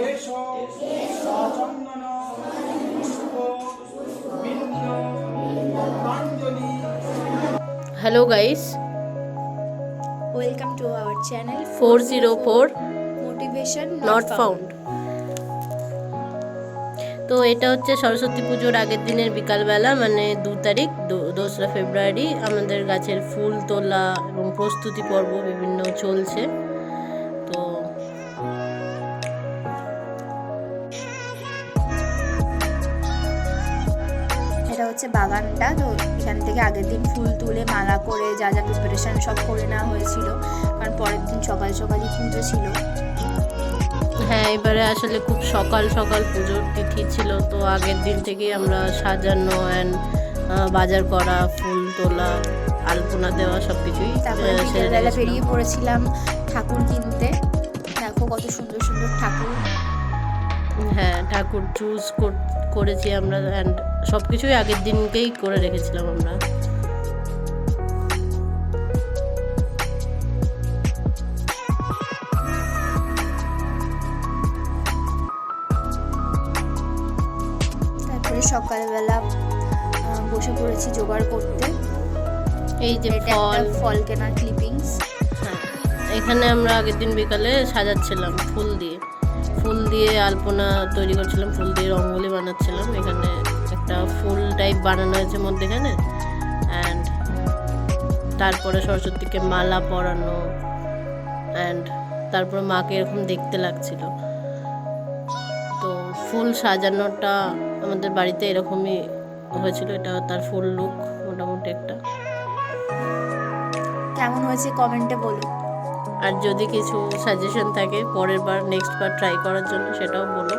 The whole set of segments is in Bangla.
Hello guys, welcome to our channel 404 motivation not found. তো এটা হচ্ছে সরস্বতী পুজোর আগের দিনের বিকালবেলা, মানে 2 তারিখ 2রা ফেব্রুয়ারি। আমাদের গাছের ফুল তোলা এবং প্রস্তুতি পর্ব বিভিন্ন চলছে। তো এটা হচ্ছে বাগানটা। তো এখান থেকে আগের দিন ফুল তুলে মালা করে যা যা প্রিপারেশন সব করে নেওয়া হয়েছিল, কারণ পরের দিন সকাল সকালই পুজো ছিল। হ্যাঁ, এবারে আসলে খুব সকাল সকাল পুজোর তিথি ছিল, তো আগের দিন থেকেই আমরা সাজানো অ্যান্ড বাজার করা, ফুল তোলা, আলপনা দেওয়া সব কিছুই। তারপরে বিকেলবেলা বেরিয়ে পড়েছিলাম ঠাকুর কিনতে। দেখো কত সুন্দর সুন্দর ঠাকুর। হ্যাঁ, ঠাকুর চুজ করেছি আমরা, অ্যান্ড সব কিছুই আগের দিনকেই করে রেখেছিলাম আমরা। তারপরে সকালবেলা বসে পড়েছি জোগাড় করতে। এই যে ফল কেনার ক্লিপিংস। হ্যাঁ, এখানে আমরা আগের দিন বিকালে সাজাচ্ছিলাম ফুল দিয়ে আলপনা তৈরি করছিলাম, ফুল দিয়ে রঙ্গোলি বানাচ্ছিলাম। এখানে একটা ফুল টাইপ বানানো হয়েছে মধ্যেখানে, অ্যান্ড তারপরে সরস্বতীকে মালা পরানো, অ্যান্ড তারপরে মাকে এরকম দেখতে লাগছিল। তো ফুল সাজানোটা আমাদের বাড়িতে এরকমই হয়েছিল, এটা তার ফুল লুক মোটামুটি একটা। কেমন হয়েছে কমেন্টে বলো, আর যদি কিছু সাজেশন থাকে পরের বার নেক্সট বার ট্রাই করার জন্য সেটাও বলো।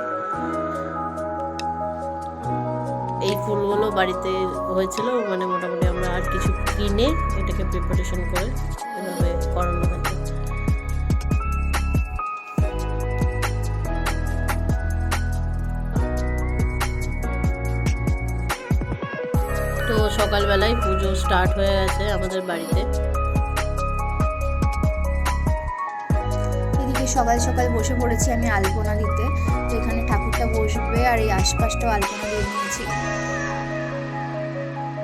এই ফুলগুলো বাড়িতে হয়েছিল, মানে মোটামুটি আমরা আর কিছু কিনে এটাকে প্রিপারেশন করে এভাবে করানো হয়েছে। তো সকালবেলায় পুজো স্টার্ট হয়ে গেছে আমাদের বাড়িতে। এদিকে সকাল সকাল বসে পড়েছি আমি আলপনা দিতে। তো এখানে ঠাকুরটা বসবে আর এই আশপাশটাও আলপনা দিয়ে নিয়েছি।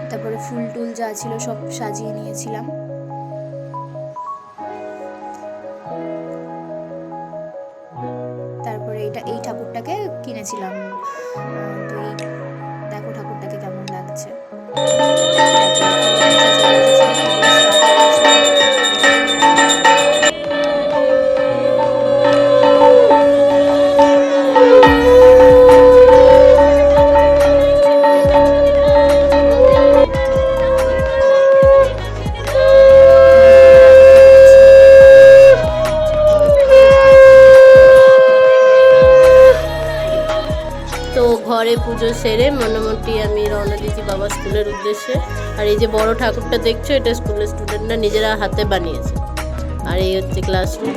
তারপরে ফুল টুল যা ছিল সব সাজিয়ে নিয়েছিলাম। তারপরে এই ঠাকুরটাকে কিনেছিলাম। তো দেখো ঠাকুরটাকে কেমন লাগছে। ঘরে পুজো সেরে মোটামুটি আমি রওনা দিয়েছি বাবা স্কুলের উদ্দেশ্যে। আর এই যে বড় ঠাকুরটা দেখছো, এটা স্কুলের স্টুডেন্টরা নিজেরা হাতে বানিয়েছে। আর এই হচ্ছে ক্লাসরুম।